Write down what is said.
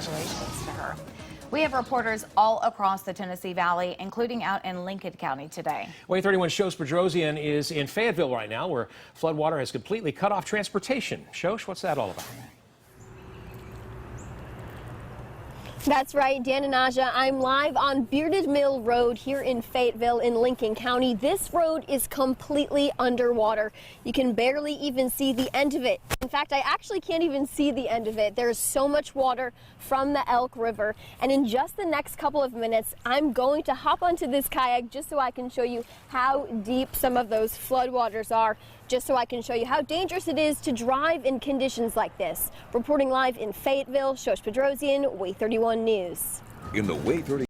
congratulations to her. We have reporters all across the Tennessee Valley, including out in Lincoln County today. WAAY 31's Shosh Bedrosian is in Fayetteville right now, where floodwater has completely cut off transportation. Shosh, what's that all about? That's right, Dan and Naja. I'm live on Bearded Mill Road here in Fayetteville in Lincoln County. This road is completely underwater. You can barely even see the end of it. In fact, I actually can't even see the end of it. There's so much water from the Elk River. And in just the next couple of minutes, I'm going to hop onto this kayak just so I can show you how deep some of those floodwaters are, just so I can show you how dangerous it is to drive in conditions like this. Reporting live in Fayetteville, Shosh Bedrosian, WAAY 31 News. In the WAAY 30